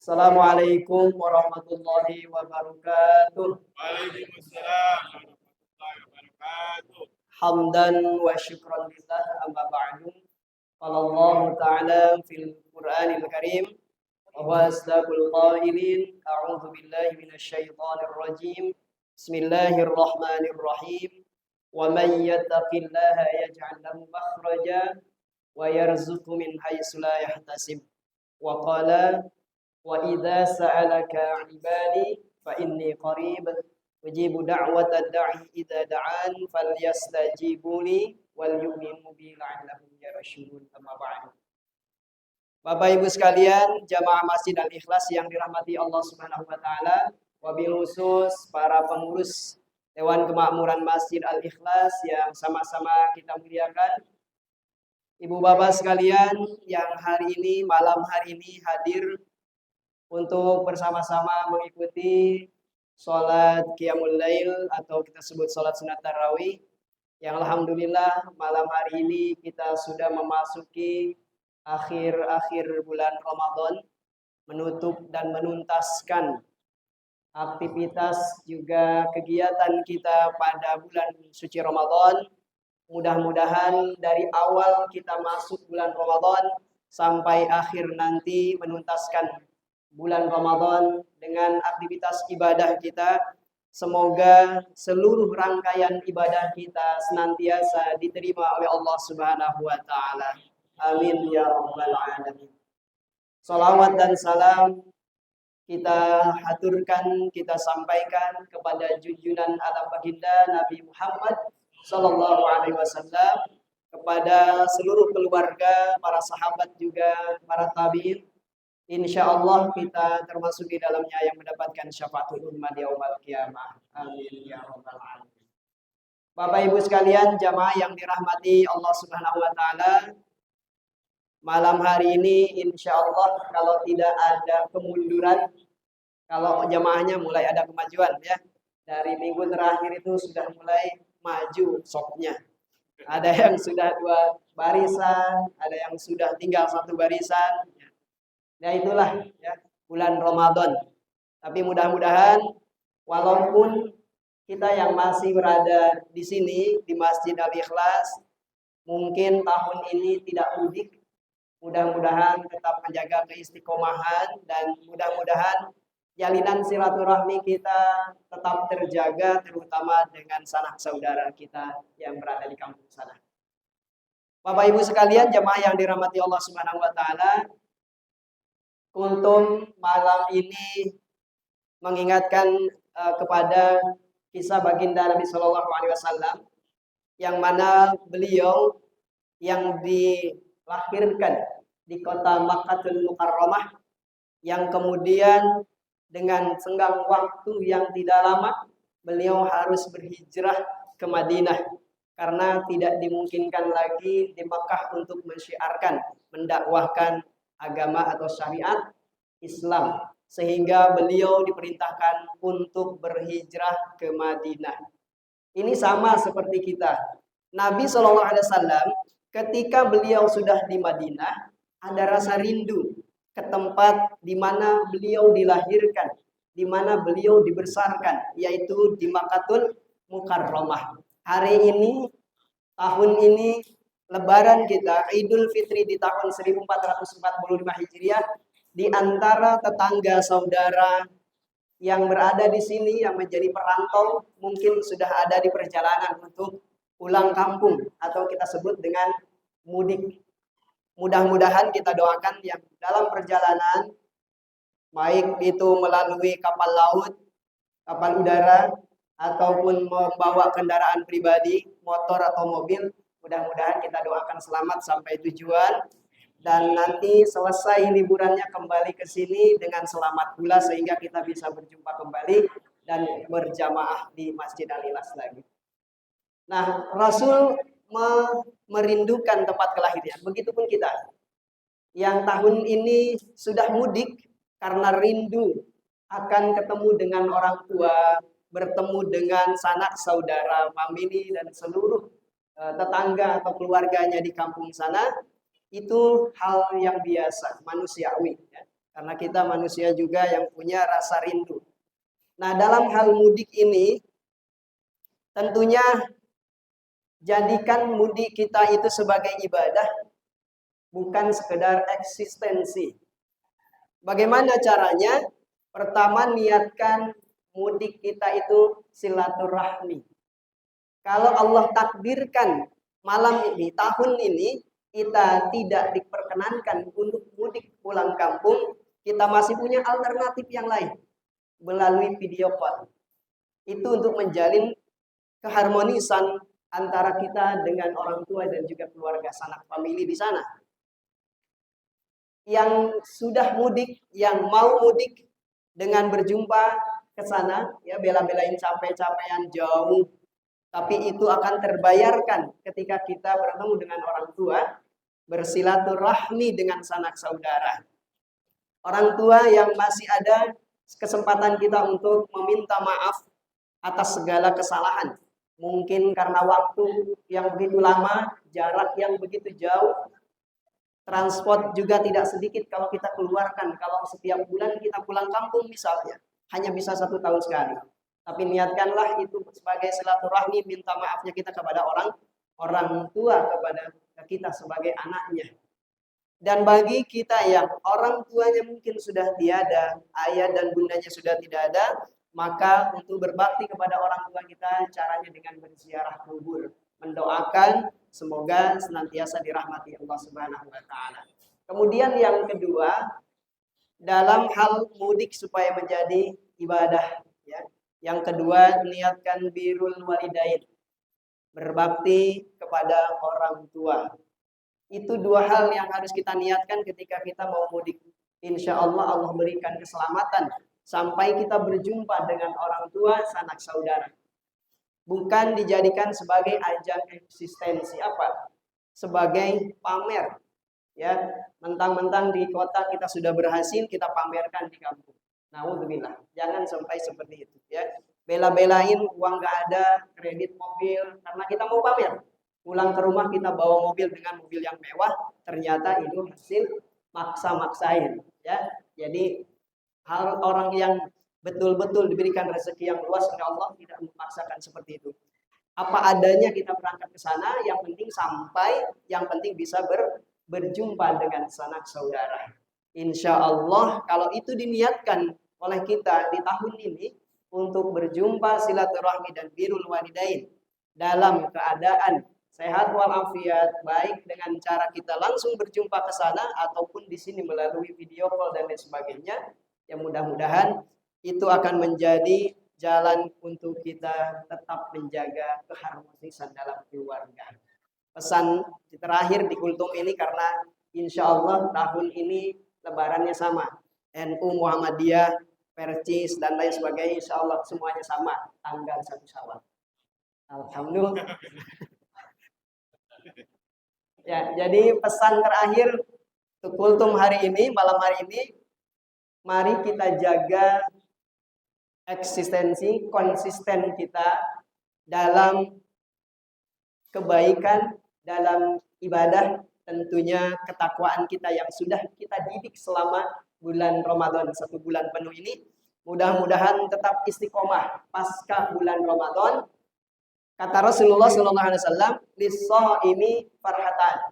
Assalamualaikum warahmatullahi wabarakatuh. Waalaikumsalam warahmatullahi wabarakatuh. Hamdan wa syukran lillah amma ba'du. Qala Allah Ta'ala fil Qur'anil Karim wa huwa asdaqul qailin. A'udzu billahi minasy syaithanir rajim. Bismillahirrahmanirrahim. Wa may yattaqillaha yaj'al lahu makhraja wa yarzuqhu min haitsu la yahtasib. Wa qala wa idza sa'alaka 'ibadi fa inni qarib ujibu da'watad da'i idza da'an falyastajibu li wal yu'minu bi la'allahum yarshudun. Amma ba'du. Bapak Ibu sekalian, jamaah Masjid Al-Ikhlas yang dirahmati Allah Subhanahu wa taala, wabil khusus para pengurus Dewan Kemakmuran Masjid Al-Ikhlas yang sama-sama kita muliakan. Ibu bapak sekalian yang malam hari ini hadir untuk bersama-sama mengikuti sholat Qiyamul Lail atau kita sebut sholat sunat tarawih, yang alhamdulillah malam hari ini kita sudah memasuki akhir-akhir bulan Ramadan, menutup dan menuntaskan aktivitas juga kegiatan kita pada bulan suci Ramadan. Mudah-mudahan dari awal kita masuk bulan Ramadan sampai akhir nanti menuntaskan bulan Ramadan dengan aktivitas ibadah kita. Semoga seluruh rangkaian ibadah kita senantiasa diterima oleh Allah Subhanahu wa taala. Amin ya rabbal alamin. Salawat dan salam kita haturkan, kita sampaikan kepada junjungan alam baginda Nabi Muhammad sallallahu alaihi wasallam, kepada seluruh keluarga, para sahabat juga para tabi'in. Insya Allah kita termasuk di dalamnya yang mendapatkan syafaatul ummah yaumil qiyamah. Amin ya rabbal alamin. Bapak Ibu sekalian, jamaah yang dirahmati Allah Subhanahu wa taala, malam hari ini insya Allah kalau tidak ada kemunduran, kalau jamaahnya mulai ada kemajuan ya. Dari minggu terakhir itu sudah mulai maju sopnya. Ada yang sudah 2 barisan, ada yang sudah tinggal 1 barisan. Ya itulah ya bulan Ramadan. Tapi mudah-mudahan walaupun kita yang masih berada di sini di Masjid Al-Ikhlas mungkin tahun ini tidak mudik, mudah-mudahan tetap menjaga keistiqomahan dan mudah-mudahan jalinan silaturahmi kita tetap terjaga, terutama dengan sanak saudara kita yang berada di kampung sana. Bapak Ibu sekalian, jemaah yang dirahmati Allah Subhanahu wa taala, untuk malam ini mengingatkan kepada kisah baginda Nabi Shallallahu Alaihi Wasallam, yang mana beliau yang dilahirkan di kota Makkahul Mukarramah, yang kemudian dengan senggang waktu yang tidak lama beliau harus berhijrah ke Madinah karena tidak dimungkinkan lagi di Makkah untuk mensyiarkan, mendakwahkan agama atau syariat Islam, sehingga beliau diperintahkan untuk berhijrah ke Madinah. Ini sama seperti kita. Nabi Shallallahu Alaihi Wasallam ketika beliau sudah di Madinah ada rasa rindu ke tempat di mana beliau dilahirkan, di mana beliau dibesarkan, yaitu di Makkahul Mukarramah. Hari ini, tahun ini, Lebaran kita, Idul Fitri di tahun 1445 Hijriah, di antara tetangga saudara yang berada di sini yang menjadi perantau mungkin sudah ada di perjalanan untuk pulang kampung atau kita sebut dengan mudik. Mudah-mudahan kita doakan yang dalam perjalanan, baik itu melalui kapal laut, kapal udara, ataupun membawa kendaraan pribadi, motor atau mobil, mudah-mudahan kita doakan selamat sampai tujuan dan nanti selesai liburannya kembali ke sini dengan selamat pula sehingga kita bisa berjumpa kembali dan berjamaah di Masjid Al-Ikhlas lagi. Nah, Rasul merindukan tempat kelahiran. Begitupun kita yang tahun ini sudah mudik karena rindu akan ketemu dengan orang tua, bertemu dengan sanak saudara, famili dan seluruh tetangga atau keluarganya di kampung sana. Itu hal yang biasa, manusiawi ya. Karena kita manusia juga yang punya rasa rindu. Nah, dalam hal mudik ini, tentunya jadikan mudik kita itu sebagai ibadah, bukan sekedar eksistensi. Bagaimana caranya? Pertama, niatkan mudik kita itu silaturahmi. Kalau Allah takdirkan malam ini, tahun ini, kita tidak diperkenankan untuk mudik pulang kampung, kita masih punya alternatif yang lain melalui video call. Itu untuk menjalin keharmonisan antara kita dengan orang tua dan juga keluarga sanak famili di sana. Yang sudah mudik, yang mau mudik dengan berjumpa ke sana, ya bela-belain capek-capean jauh, tapi itu akan terbayarkan ketika kita bertemu dengan orang tua, bersilaturahmi dengan sanak saudara. Orang tua yang masih ada kesempatan kita untuk meminta maaf atas segala kesalahan. Mungkin karena waktu yang begitu lama, jarak yang begitu jauh, transport juga tidak sedikit kalau kita keluarkan. Kalau setiap bulan kita pulang kampung misalnya, hanya bisa 1 tahun sekali. Tapi niatkanlah itu sebagai silaturahmi, minta maafnya kita kepada orang tua, kepada kita sebagai anaknya. Dan bagi kita yang orang tuanya mungkin sudah tiada, ayah dan bundanya sudah tidak ada, maka untuk berbakti kepada orang tua kita caranya dengan berziarah kubur, mendoakan semoga senantiasa dirahmati Allah Subhanahu wa taala. Kemudian yang kedua, dalam hal mudik supaya menjadi ibadah, ya. Yang kedua, niatkan birrul walidain, berbakti kepada orang tua. Itu 2 hal yang harus kita niatkan ketika kita mau mudik. Insya Allah Allah berikan keselamatan sampai kita berjumpa dengan orang tua sanak saudara. Bukan dijadikan sebagai ajang eksistensi apa? Sebagai pamer. Ya, mentang-mentang di kota kita sudah berhasil, kita pamerkan di kampung. Nauzubillah. Jangan sampai seperti itu, ya. Bela-belain uang nggak ada, kredit mobil karena kita mau pamer. Pulang ke rumah kita bawa mobil dengan mobil yang mewah, ternyata itu hasil maksa-maksain, ya. Jadi hal orang yang betul-betul diberikan rezeki yang luas oleh Allah tidak memaksakan seperti itu. Apa adanya kita berangkat ke sana, yang penting sampai, yang penting bisa berjumpa dengan sanak saudara. Insya Allah kalau itu diniatkan oleh kita di tahun ini untuk berjumpa silaturahmi dan birrul walidain dalam keadaan sehat walafiat, baik dengan cara kita langsung berjumpa ke sana ataupun di sini melalui video call dan lain sebagainya, yang mudah-mudahan itu akan menjadi jalan untuk kita tetap menjaga keharmonisan dalam keluarga. Pesan terakhir di kultum ini karena insya Allah tahun ini lebarannya sama. NU, Muhammadiyah, Percis, dan lain sebagainya insya Allah semuanya sama. Tanggal 1 Syawal. Alhamdulillah. Ya, jadi pesan terakhir untuk kultum hari ini, malam hari ini, mari kita jaga eksistensi, konsisten kita dalam kebaikan, dalam ibadah, tentunya ketakwaan kita yang sudah kita didik selama bulan Ramadan, 1 bulan penuh ini. Mudah-mudahan tetap istiqomah pasca bulan Ramadan. Kata Rasulullah SAW, lis-shaimi farhatan.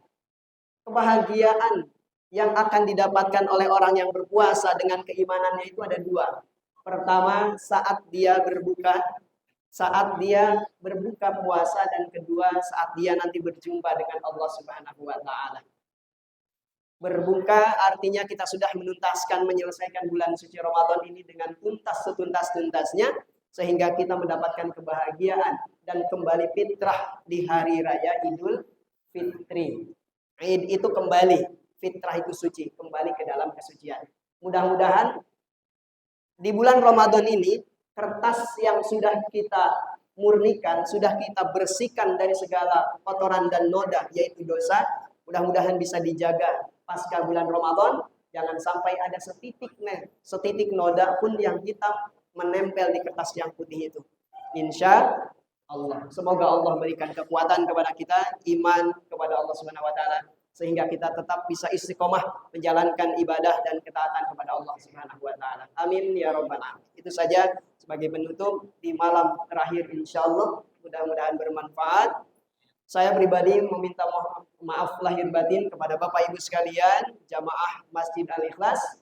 Kebahagiaan yang akan didapatkan oleh orang yang berpuasa dengan keimanannya itu ada 2. Pertama, saat dia berbuka puasa, dan kedua saat dia nanti berjumpa dengan Allah Subhanahu wa taala. Berbuka artinya kita sudah menyelesaikan bulan suci Ramadan ini dengan tuntas setuntas-tuntasnya sehingga kita mendapatkan kebahagiaan dan kembali fitrah di hari raya Idul Fitri. Id itu kembali, fitrah itu suci, kembali ke dalam kesucian. Mudah-mudahan di bulan Ramadan ini kertas yang sudah kita murnikan, sudah kita bersihkan dari segala kotoran dan noda, yaitu dosa, mudah-mudahan bisa dijaga pasca bulan Ramadan. Jangan sampai ada setitik noda pun yang hitam menempel di kertas yang putih itu. Insya Allah. Semoga Allah berikan kekuatan kepada kita, iman kepada Allah Subhanahu wa taala, sehingga kita tetap bisa istiqomah menjalankan ibadah dan ketaatan kepada Allah Subhanahu wa taala. Amin ya rabbal alamin. Itu saja sebagai penutup di malam terakhir insyaallah, mudah-mudahan bermanfaat. Saya pribadi meminta maaf lahir batin kepada Bapak Ibu sekalian, jamaah Masjid Al-Ikhlas,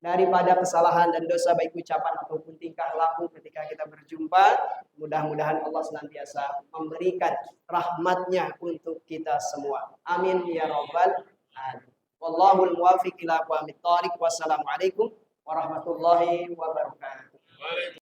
daripada kesalahan dan dosa baik ucapan ataupun tingkah laku ketika kita berjumpa. Mudah-mudahan Allah senantiasa memberikan rahmatnya untuk kita semua. Amin ya rabbal alamin. Wallahul muwaffiq ila aqwamit thoriq. Wassalamualaikum warahmatullahi wabarakatuh.